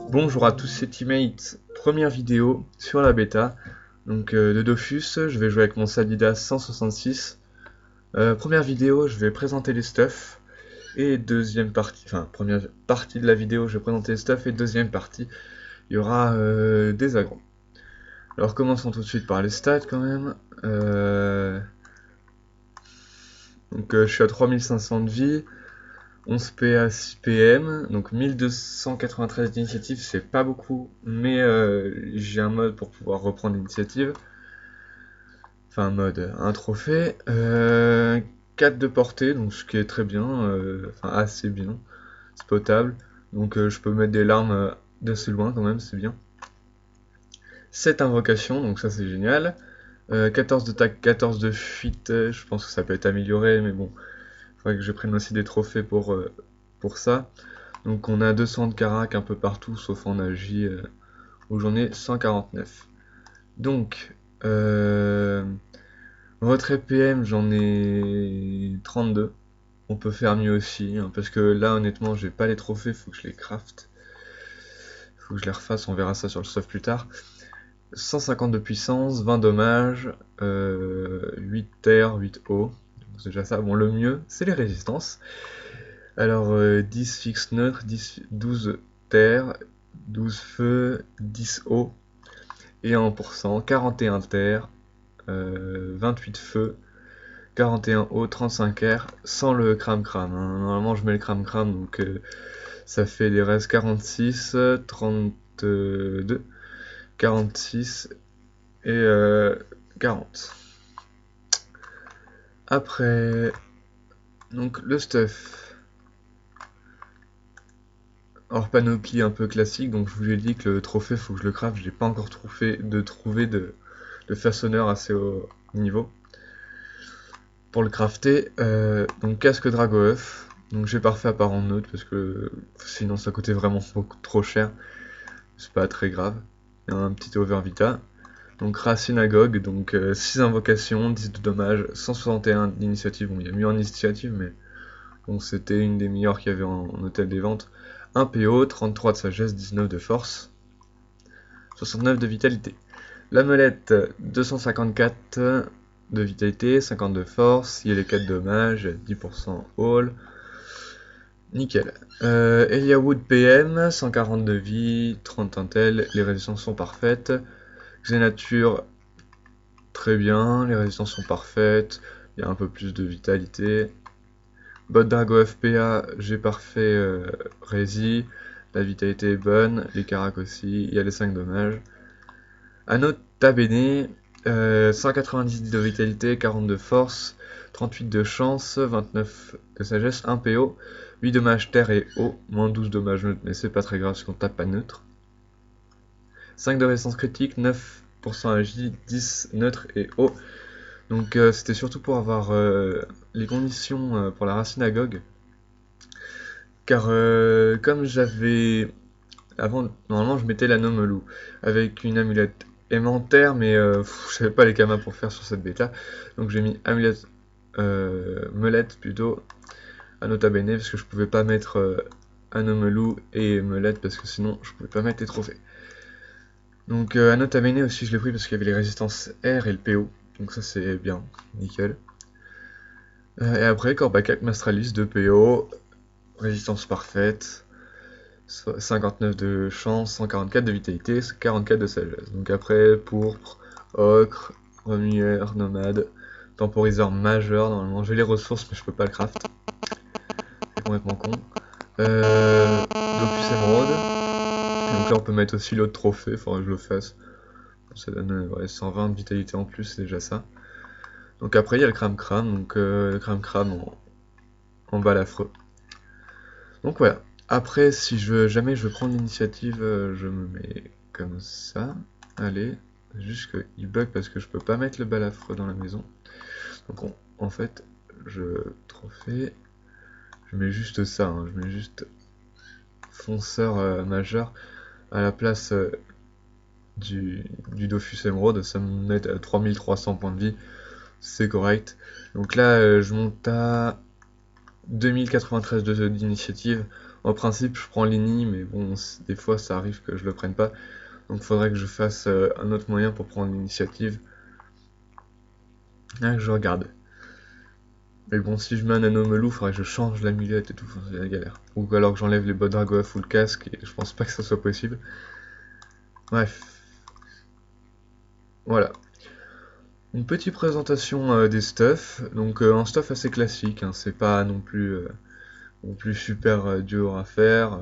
Bonjour à tous, c'est Teammates, première vidéo sur la bêta donc de Dofus. Je vais jouer avec mon Salidas 166. Première vidéo, je vais présenter les stuffs, et deuxième partie, enfin première partie de la vidéo, je vais présenter les stuffs, et deuxième partie, il y aura des agrons. Alors commençons tout de suite par les stats quand même. Donc je suis à 3500 de vie, 11 PA, 6 PM, donc 1293 d'initiative, c'est pas beaucoup, mais j'ai un mode pour pouvoir reprendre l'initiative. Enfin, un trophée. 4 de portée, donc ce qui est très bien, enfin assez bien, c'est potable. Donc je peux mettre des larmes d'assez loin quand même, c'est bien. 7 invocations, donc ça c'est génial. 14 de tac, 14 de fuite, je pense que ça peut être amélioré, mais bon. Faudrait que je prenne aussi des trophées pour ça. Donc on a 200 de carac un peu partout, sauf en AJ, où j'en ai 149. Donc, retrait PM, j'en ai 32. On peut faire mieux aussi, hein, parce que là, honnêtement, j'ai pas les trophées, faut que je les craft. Faut que je les refasse, on verra ça sur le stuff plus tard. 150 de puissance, 20 dommages, 8 terre, 8 eau. C'est déjà ça. Bon, le mieux, c'est les résistances. Alors, 10 fixe neutre, 12 terre, 12 feu, 10 eau, et 1%, 41 terre, 28 feu, 41 eau, 35 air, sans le cram-cram. Hein. Normalement, je mets le cram-cram, donc ça fait des restes 46, 32, 46 et 40. Après, donc le stuff. Hors panoplie un peu classique, donc je vous ai dit que le trophée faut que je le craft, j'ai pas encore trouvé de façonneur assez haut niveau pour le crafter. Donc casque Dragoeuf, donc j'ai pas refait apparent neutre parce que sinon ça coûtait vraiment beaucoup trop cher, c'est pas très grave. Il y a un petit over vita. Donc Racine Agog, donc 6 invocations, 10 de dommages, 161 d'initiative. Bon, il y a mieux en initiative, mais bon, c'était une des meilleures qu'il y avait en hôtel des ventes. 1 PO, 33 de sagesse, 19 de force, 69 de vitalité. La molette, 254 de vitalité, 50 de force, il y a les 4 dommages, 10% all. Nickel. Eliawood PM, 140 de vie, 30 intel, les résistances sont parfaites. Xénature, très bien, les résistances sont parfaites, il y a un peu plus de vitalité. Bot Drago FPA, j'ai parfait Rési, la vitalité est bonne, les caracs aussi, il y a les 5 dommages. Anota Bene, 190 de vitalité, 40 de force, 38 de chance, 29 de sagesse, 1 PO, 8 dommages terre et eau, moins 12 dommages neutre, mais c'est pas très grave parce qu'on tape pas neutre. 5 de résistance critique, 9% agi, 10 neutre et eau. Donc c'était surtout pour avoir les conditions pour la racine Agog. Car comme j'avais... Avant, normalement je mettais l'anomalou avec une amulette aimantère, mais je savais pas les kamas pour faire sur cette bêta. Donc j'ai mis amulette, melette plutôt, à nota bene, parce que je pouvais pas mettre anomalou et melette, parce que sinon je pouvais pas mettre les trophées. Donc Anotamene aussi je l'ai pris parce qu'il y avait les résistances R et le PO. Donc ça c'est bien, nickel. Et après Corbacak Mastralis 2 PO, résistance parfaite, 59 de chance, 144 de vitalité, 44 de sagesse. Donc après pourpre, ocre, remueur, nomade, temporiseur majeur, normalement j'ai les ressources mais je peux pas le craft. C'est complètement con. Dofus émeraude. Donc là on peut mettre aussi l'autre trophée, faudrait que je le fasse. Ça donne ouais, 120 de vitalité en plus, c'est déjà ça. Donc après il y a le crame crame, donc le crame crame en balafreux. Donc voilà. Après si jamais je veux prendre l'initiative, je me mets comme ça. Allez, juste qu'il bug parce que je peux pas mettre le balafreux dans la maison. Donc en fait, trophée, je mets juste ça, hein, je mets juste fonceur majeur à la place du Dofus Emerald, ça me met à 3300 points de vie, c'est correct. Donc là, je monte à 2093 d'initiative. En principe, je prends l'ini, mais bon, des fois ça arrive que je le prenne pas. Donc faudrait que je fasse un autre moyen pour prendre l'initiative. Là, que je regarde. Mais bon, si je mets un anomelou, faudrait que je change l'amulette et tout, enfin, c'est la galère. Ou alors que j'enlève les bottes dragoaf ou le casque, et je pense pas que ça soit possible. Bref. Voilà. Une petite présentation des stuffs. Donc un stuff assez classique, hein, c'est pas non plus super dur à faire.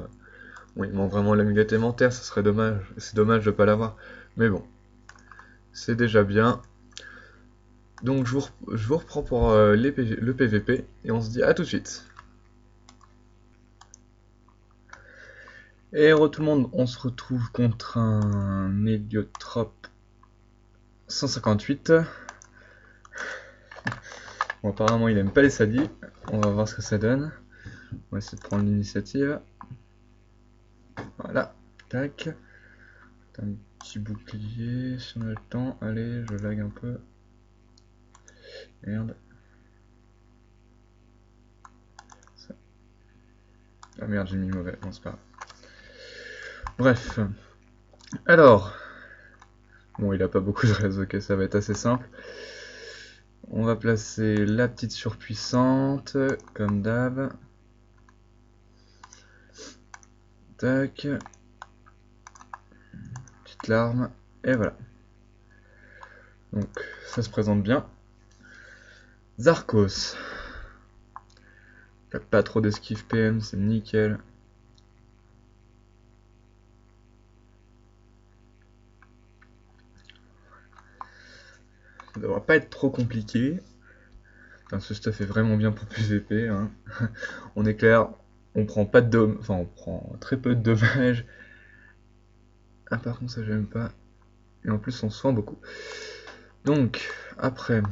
Bon, il manque vraiment l'amulette alimentaire, ça serait dommage. C'est dommage de pas l'avoir. Mais bon, c'est déjà bien. Donc je vous reprends pour le PVP et on se dit à tout de suite. Et tout le monde, on se retrouve contre un Méliotrope 158. Bon, apparemment il aime pas les sadis. On va voir ce que ça donne. On va essayer de prendre l'initiative. Voilà, tac. Un petit bouclier si on a le temps. Allez, je lag un peu. Merde. Ça. Ah merde, j'ai mis mauvais. Bon, c'est pas grave. Bref. Alors. Bon, il a pas beaucoup de réseau, ok, ça va être assez simple. On va placer la petite surpuissante, comme d'hab. Tac. Petite larme. Et voilà. Donc, ça se présente bien. Zarkos. Pas trop d'esquive PM, c'est nickel. Ça devrait pas être trop compliqué. Enfin, ce stuff est vraiment bien pour PVP. Hein. On est clair, on prend pas de dommages, enfin on prend très peu de dommages. Ah par contre ça j'aime pas. Et en plus on soigne beaucoup. Donc après,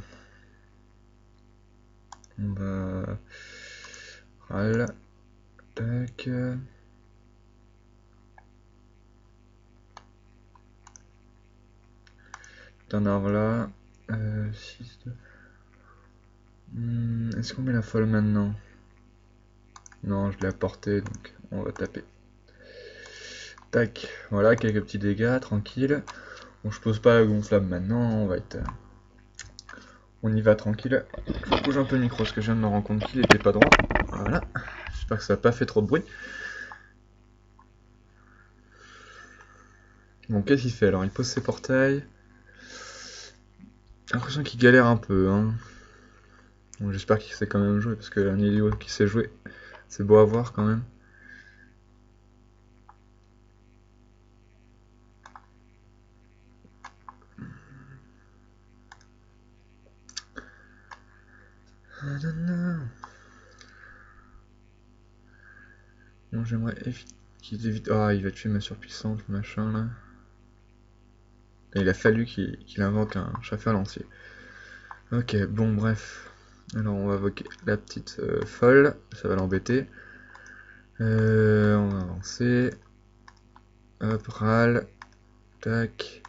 on va Ral. Tac. D'un arbre là. 6 de... Est-ce qu'on met la folle maintenant? Non, je l'ai apporté, donc on va taper. Tac, voilà, quelques petits dégâts, tranquille. Bon, je pose pas la gonflable maintenant, on va être... on y va tranquille. Je bouge un peu le micro parce que je viens de me rendre compte qu'il était pas droit. Voilà, j'espère que ça n'a pas fait trop de bruit. Bon, qu'est-ce qu'il fait alors? Il pose ses portails. J'ai l'impression qu'il galère un peu, hein. Bon, j'espère qu'il sait quand même jouer parce qu'un Elio qui sait jouer, c'est beau à voir quand même. Bon, j'aimerais qu'il évite. Ah, il va tuer ma surpuissante, machin là. Et il a fallu qu'il invoque un chasseur lancier. Ok, bon, bref. Alors, on va invoquer la petite folle, ça va l'embêter. On va avancer. Hop, râle. Tac.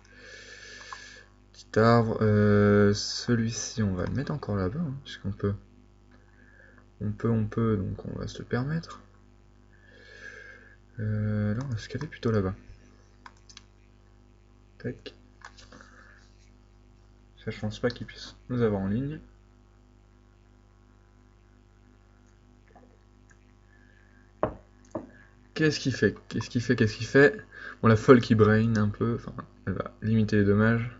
Petit arbre. Celui-ci, on va le mettre encore là-bas, hein, puisqu'on peut. On peut, donc on va se le permettre. Là, on va se caler plutôt là-bas. Tac. Ça, je pense pas qu'il puisse nous avoir en ligne. Qu'est-ce qu'il fait? Qu'est-ce qu'il fait? Qu'est-ce qu'il fait? Bon, la folle qui brain un peu. Enfin, elle va limiter les dommages.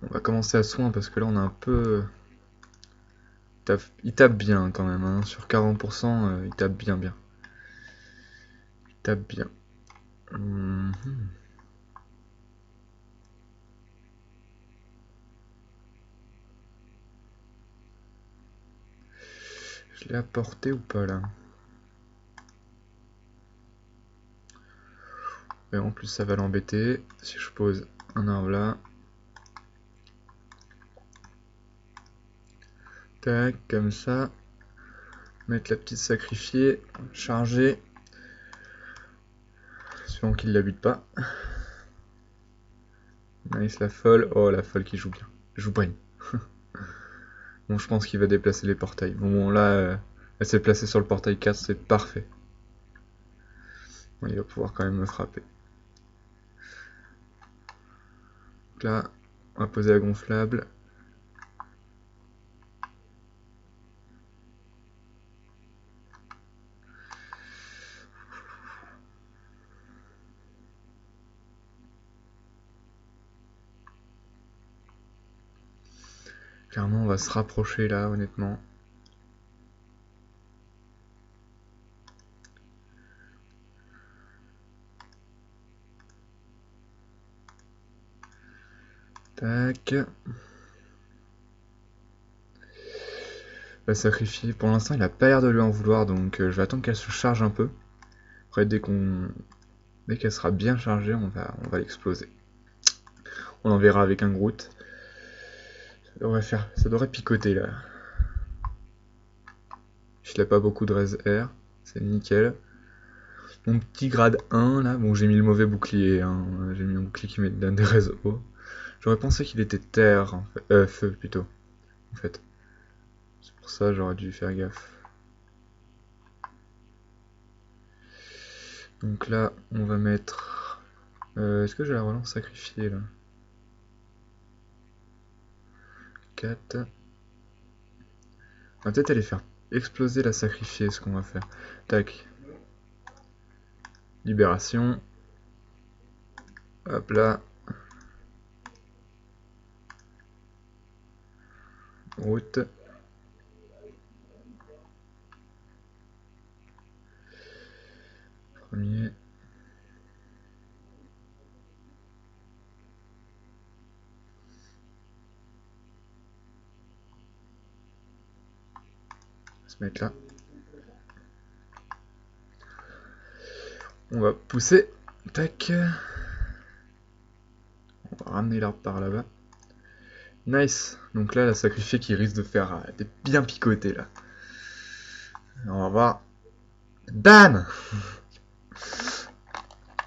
On va commencer à soin parce que là on a un peu... Il tape bien quand même, hein. Sur 40%, il tape bien. Il tape bien. Je l'ai apporté ou pas là? Et en plus ça va l'embêter. Si je pose un arbre là. Tac, comme ça. Mettre la petite sacrifiée. Charger. Espérons qu'il ne la bute pas. Nice la folle. Oh la folle qui joue bien. Joue brain. Bon, je pense qu'il va déplacer les portails. Bon là, elle s'est placée sur le portail 4, c'est parfait. Bon, il va pouvoir quand même me frapper. Donc là, on va poser la gonflable. Clairement, on va se rapprocher là, honnêtement. Tac. Va sacrifier. Pour l'instant, il a pas l'air de lui en vouloir, donc je vais attendre qu'elle se charge un peu. Après, dès qu'elle sera bien chargée, on va l'exploser. On l'enverra avec un Groot. Ça devrait picoter là. Je n'ai pas beaucoup de res air, c'est nickel. Mon petit grade 1 là, bon j'ai mis le mauvais bouclier, hein. J'ai mis un bouclier qui me donne des res hauts. J'aurais pensé qu'il était terre, en fait. Feu plutôt, en fait. C'est pour ça j'aurais dû faire gaffe. Donc là, on va mettre... Est-ce que j'ai la relance sacrifiée là? 4. On va peut-être aller faire exploser la sacrifiée, ce qu'on va faire. Tac. Libération. Hop là. Route. Premier. On va se mettre là. On va pousser. Tac. On va ramener l'arbre par là-bas. Nice. Donc là, la sacrifiée qui risque de faire bien picoter là. On va voir. Bam!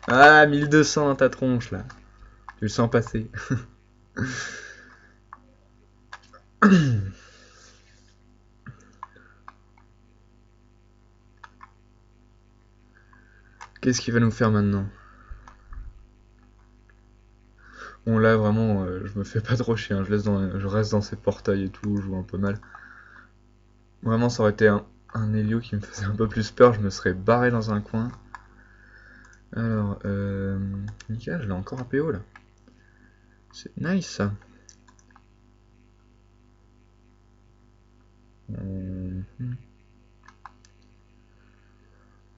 Ah, 1200 dans ta tronche là. Tu le sens passer. Qu'est-ce qu'il va nous faire maintenant? Bon là vraiment je me fais pas trop chier, hein. Je reste dans ces portails et tout, je joue un peu mal. Vraiment ça aurait été un Helio qui me faisait un peu plus peur, je me serais barré dans un coin. Alors nickel, je l'ai encore à PO là. C'est nice ça.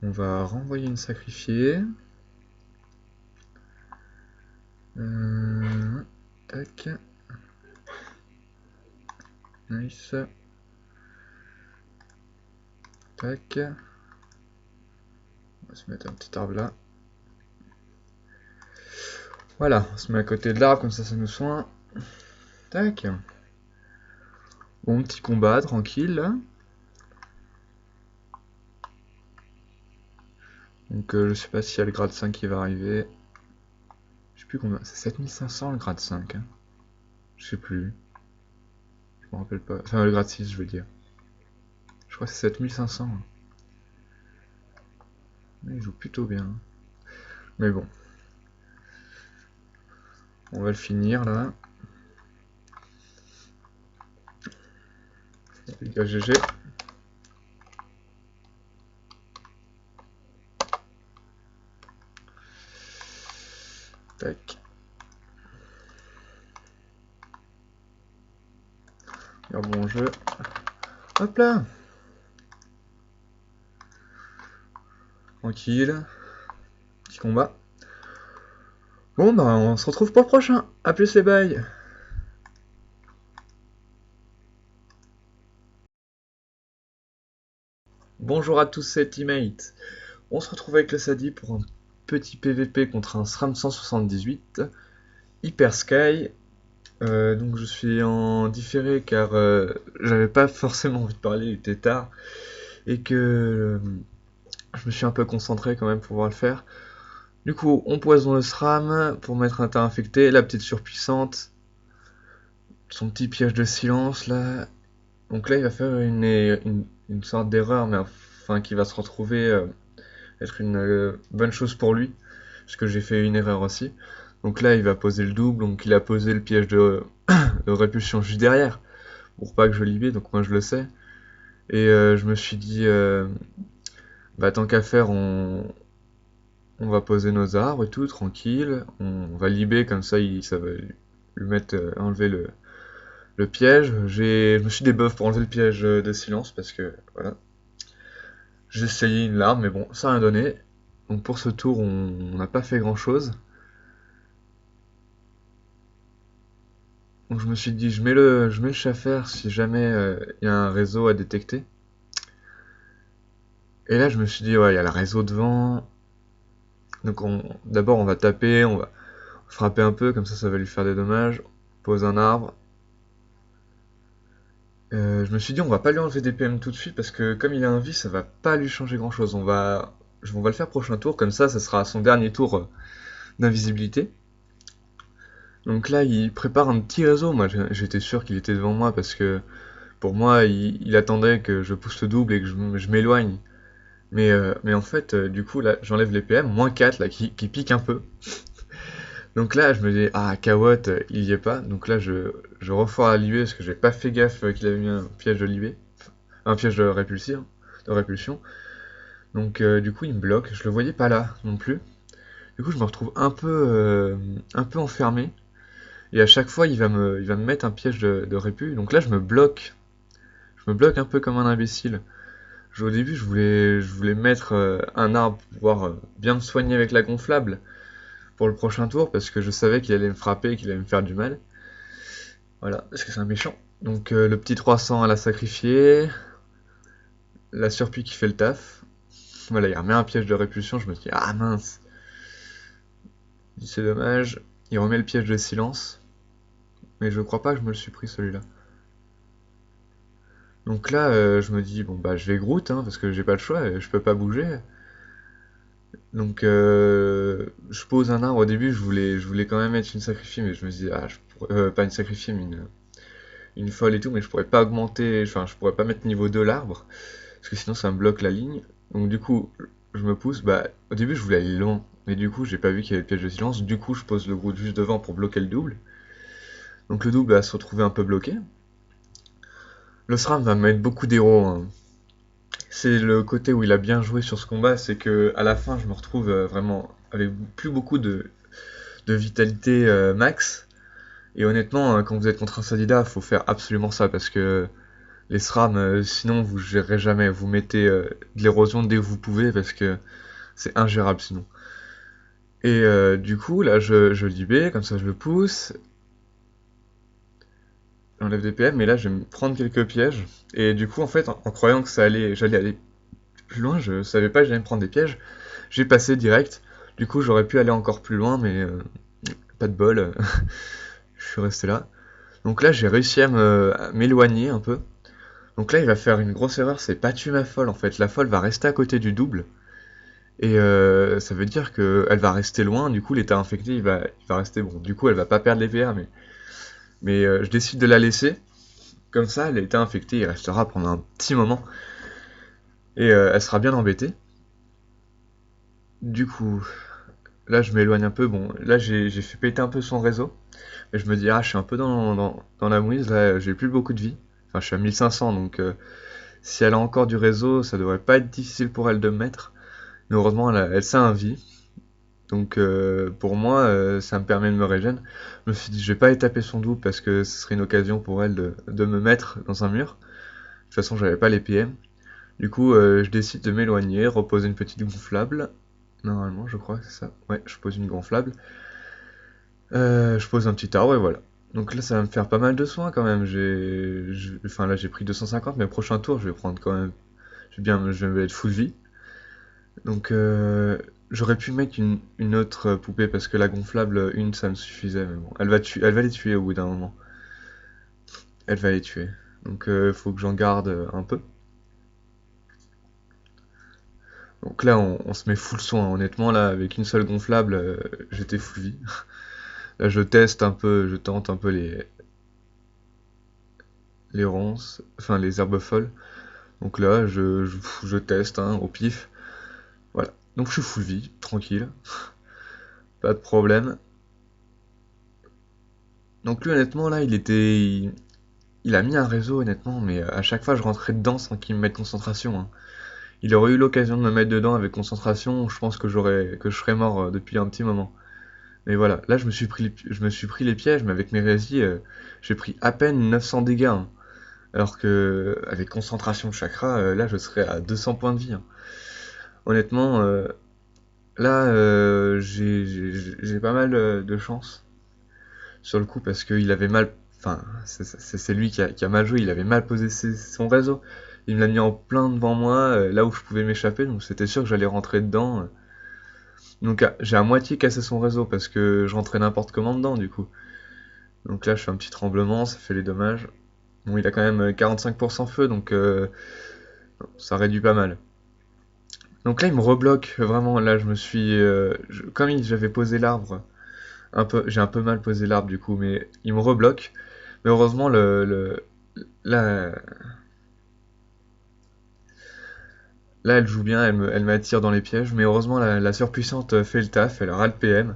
On va renvoyer une sacrifiée. Tac. Nice. Tac. On va se mettre un petit arbre là. Voilà, on se met à côté de l'arbre, comme ça nous soigne. Tac. Bon petit combat, tranquille là. Donc je sais pas s'il y a le grade 5 qui va arriver. Je sais plus combien. C'est 7500 le grade 5. Hein. Je sais plus. Je me rappelle pas. Enfin le grade 6 je veux dire. Je crois que c'est 7500. Il joue plutôt bien. Mais bon. On va le finir là. Les gars, GG. Tac. Bon jeu. Hop là. Tranquille. Petit combat. Bon bah on se retrouve pour le prochain. A plus les bails. Bonjour à tous, c'est Teammate. On se retrouve avec le Sadi pour un petit PVP contre un SRAM 178 Hyper Sky. Donc je suis en différé car j'avais pas forcément envie de parler, il était tard et que je me suis un peu concentré quand même pour pouvoir le faire. Du coup, on poisonne le SRAM pour mettre un tas infecté, la petite surpuissante, son petit piège de silence là. Donc là, il va faire une sorte d'erreur, mais enfin qui va se retrouver être une bonne chose pour lui, parce que j'ai fait une erreur aussi. Donc là, il va poser le double, donc il a posé le piège de répulsion juste derrière, pour pas que je libère, donc moi je le sais. Et je me suis dit, bah tant qu'à faire, on va poser nos arbres et tout, tranquille. On va libérer comme ça, ça va lui mettre, enlever le piège. Je me suis débuff pour enlever le piège de silence parce que voilà. J'ai essayé une larme, mais bon, ça n'a rien donné. Donc pour ce tour, on n'a pas fait grand chose. Donc je me suis dit, je mets le chaffer si jamais il y a un réseau à détecter. Et là, je me suis dit, ouais, il y a le réseau devant. Donc d'abord, on va taper, on va frapper un peu, comme ça va lui faire des dommages. Pose un arbre. Je me suis dit, on va pas lui enlever des PM tout de suite, parce que comme il a un vie, ça va pas lui changer grand chose. On va le faire prochain tour, comme ça sera son dernier tour d'invisibilité. Donc là, il prépare un petit réseau. Moi, j'étais sûr qu'il était devant moi, parce que pour moi, il attendait que je pousse le double et que je m'éloigne. Mais en fait, du coup, là, j'enlève les PM, moins 4, là, qui pique un peu. Donc là, je me dis, ah, Kawot, il y est pas. Donc là, je refoire à l'IB parce que j'ai pas fait gaffe qu'il avait mis un piège de l'IB. Un piège de répulsion. Donc du coup, il me bloque. Je le voyais pas là non plus. Du coup, je me retrouve un peu enfermé. Et à chaque fois, il va me mettre un piège de répu. Donc là, je me bloque. Je me bloque un peu comme un imbécile. Au début, je voulais mettre un arbre pour pouvoir bien me soigner avec la gonflable pour le prochain tour parce que je savais qu'il allait me frapper et qu'il allait me faire du mal. Voilà, parce que c'est un méchant. Donc le petit 300 à la sacrifier. La surpie qui fait le taf. Voilà, il remet un piège de répulsion. Je me dis, ah mince. C'est dommage. Il remet le piège de silence. Mais je crois pas que je me le suis pris celui-là. Donc là, je me dis, bon bah je vais Groot, hein, parce que j'ai pas le choix, je peux pas bouger. Donc je pose un arbre. Au début, je voulais quand même mettre une sacrifiée, mais je me dis, ah, pas une sacrifiée, mais une folle et tout, mais je pourrais pas augmenter, enfin, je pourrais pas mettre niveau 2 l'arbre, parce que sinon ça me bloque la ligne. Donc du coup, je me pousse. Bah, au début, je voulais aller loin, mais du coup, j'ai pas vu qu'il y avait le piège de silence. Du coup, je pose le Groot juste devant pour bloquer le double. Donc le double va se retrouver un peu bloqué. Le SRAM va mettre beaucoup d'héros, hein. C'est le côté où il a bien joué sur ce combat, c'est que à la fin je me retrouve vraiment avec plus beaucoup de vitalité max. Et honnêtement, quand vous êtes contre un Sadida, faut faire absolument ça parce que les SRAM, sinon vous gérerez jamais. Vous mettez de l'érosion dès que vous pouvez parce que c'est ingérable sinon. Et du coup, là je libère, comme ça je le pousse. J'enlève des PM, mais là je vais me prendre quelques pièges. Et du coup, en fait, en croyant que j'allais aller plus loin, je savais pas que j'allais me prendre des pièges. J'ai passé direct. Du coup, j'aurais pu aller encore plus loin, mais pas de bol. Je suis resté là. Donc là, j'ai réussi à m'éloigner un peu. Donc là, il va faire une grosse erreur, c'est pas tuer ma folle en fait. La folle va rester à côté du double. Et ça veut dire qu'elle va rester loin. Du coup, l'état infecté, il va rester bon. Du coup, elle va pas perdre les VR, mais je décide de la laisser. Comme ça, l'état infecté, il restera pendant un petit moment. Et elle sera bien embêtée. Du coup, là je m'éloigne un peu. Bon, là j'ai fait péter un peu son réseau. Mais je me dis, ah, je suis un peu dans la mouise, là j'ai plus beaucoup de vie. Enfin, je suis à 1500, donc si elle a encore du réseau, ça devrait pas être difficile pour elle de me mettre. Mais heureusement, elle sait un vie. Donc pour moi, ça me permet de me régénérer. Je me suis dit, je vais pas aller taper son double parce que ce serait une occasion pour elle de me mettre dans un mur. De toute façon, j'avais pas les PM. Du coup, je décide de m'éloigner, reposer une petite gonflable. Normalement, je crois que c'est ça. Ouais, je pose une gonflable. Je pose un petit arbre et voilà. Donc là, ça va me faire pas mal de soins quand même. Enfin là, j'ai pris 250, mais prochain tour, je vais prendre quand même. Je vais être full vie. Donc j'aurais pu mettre une autre poupée parce que la gonflable, une, ça me suffisait. Mais bon, elle va les tuer au bout d'un moment. Elle va les tuer. Donc faut que j'en garde un peu. Donc là, on se met full soin. Honnêtement, là, avec une seule gonflable, j'étais full vie. Là, je teste un peu, je tente un peu les ronces, enfin les herbes folles. Donc là, je teste hein, au pif. Voilà. Donc je suis full vie, tranquille, pas de problème. Donc lui, honnêtement, là, il a mis un réseau, honnêtement, mais à chaque fois, je rentrais dedans sans qu'il me mette concentration, hein. Il aurait eu l'occasion de me mettre dedans avec concentration, je pense que je serais mort depuis un petit moment. Mais voilà, là, je me suis pris les pièges, mais avec mes résis, j'ai pris à peine 900 dégâts, hein. Alors que, avec concentration de chakra, là, je serais à 200 points de vie, hein. Honnêtement, là, j'ai pas mal de chance sur le coup parce qu'il avait mal. Enfin, c'est lui qui a mal joué, il avait mal posé son réseau. Il me l'a mis en plein devant moi, là où je pouvais m'échapper, donc c'était sûr que j'allais rentrer dedans. Donc j'ai à moitié cassé son réseau parce que je rentrais n'importe comment dedans du coup. Donc là je fais un petit tremblement, ça fait les dommages. Bon, il a quand même 45% feu, donc ça réduit pas mal. Donc là il me rebloque, vraiment, là je me suis... comme j'avais posé l'arbre, j'ai un peu mal posé l'arbre du coup, mais il me rebloque. Mais heureusement, là, là, elle joue bien, elle m'attire dans les pièges. Mais heureusement, la surpuissante fait le taf, elle aura le PM.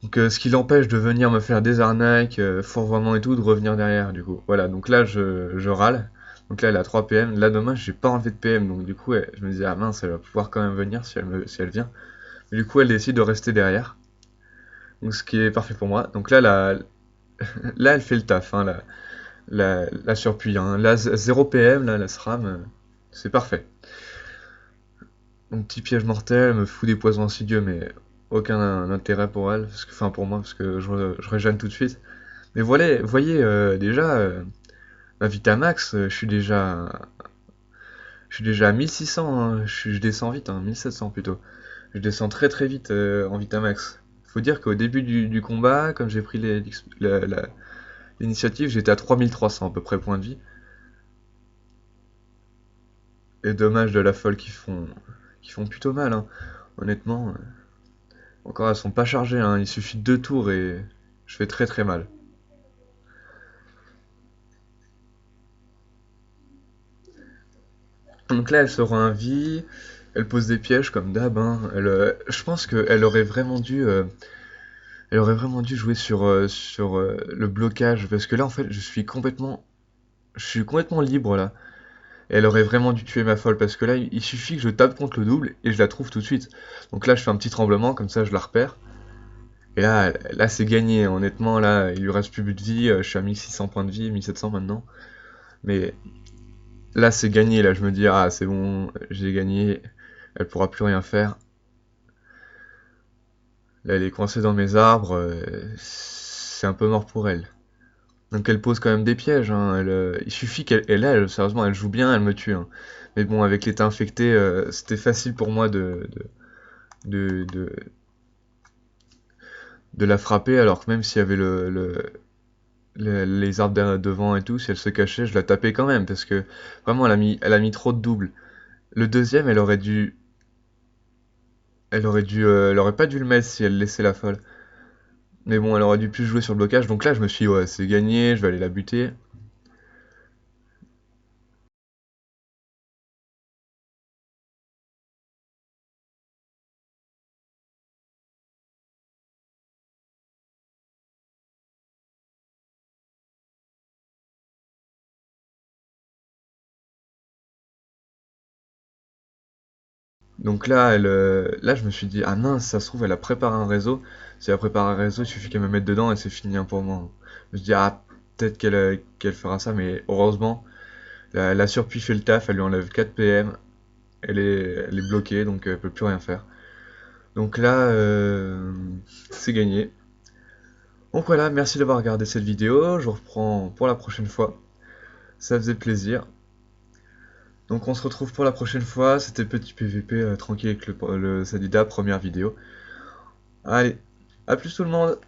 Donc, ce qui l'empêche de venir me faire des arnaques, fourvoiement et tout, de revenir derrière, du coup. Voilà, donc là, je râle. Donc là, elle a 3 PM. Là, dommage, j'ai pas enlevé de PM. Donc, du coup, je me disais, ah mince, elle va pouvoir quand même venir si elle vient. Mais du coup, elle décide de rester derrière. Donc, ce qui est parfait pour moi. Donc là, là elle fait le taf, hein, la surpuis, hein. Là, 0 PM, là, la SRAM, c'est parfait. Mon petit piège mortel me fout des poisons insidieux, mais aucun intérêt pour elle, enfin pour moi, parce que je régène tout de suite. Mais voilà, voyez, déjà, ma Vitamax, je suis déjà à 1600, hein. Je descends vite, hein, 1700 plutôt. Je descends très très vite en Vitamax. Faut dire qu'au début du combat, comme j'ai pris l'initiative, j'étais à 3300 à peu près point de vie. Et dommage de la folle qui font plutôt mal, hein. Honnêtement, encore elles sont pas chargées, hein. Il suffit de 2 tours et je fais très très mal. Donc là, elle se rend un vie, elle pose des pièges comme d'hab, hein. Je pense elle aurait vraiment dû jouer sur le blocage parce que là, en fait, je suis complètement libre là. Et elle aurait vraiment dû tuer ma folle parce que là, il suffit que je tape contre le double et je la trouve tout de suite. Donc là, je fais un petit tremblement comme ça, je la repère. Et là c'est gagné, honnêtement, là, il lui reste plus de vie, je suis à 1600 points de vie, 1700 maintenant. Mais là, c'est gagné, là, je me dis, ah, c'est bon, j'ai gagné, elle pourra plus rien faire. Là, elle est coincée dans mes arbres, c'est un peu mort pour elle. Donc elle pose quand même des pièges, hein, il suffit sérieusement, elle joue bien, elle me tue, hein. Mais bon, avec l'état infecté, c'était facile pour moi de, de, de la frapper, alors que même s'il y avait les arbres devant et tout, si elle se cachait, je la tapais quand même, parce que vraiment, elle a mis trop de doubles. Le deuxième, elle aurait pas dû le mettre si elle laissait la folle. Mais bon, elle aurait dû plus jouer sur le blocage, donc là, je me suis dit, ouais, c'est gagné, je vais aller la buter. Donc là, là, je me suis dit, ah mince, ça se trouve, elle a préparé un réseau. Si elle prépare un réseau, il suffit qu'elle me mette dedans et c'est fini hein, pour moi. Je me suis dit, ah, peut-être qu'elle fera ça, mais heureusement, la surpie fait le taf, elle lui enlève 4 PM, elle est bloquée, donc elle peut plus rien faire. Donc là, c'est gagné. Donc voilà, merci d'avoir regardé cette vidéo, je reprends pour la prochaine fois. Ça faisait plaisir. Donc on se retrouve pour la prochaine fois, c'était le petit PVP tranquille avec le Sadida, première vidéo. Allez, à plus tout le monde!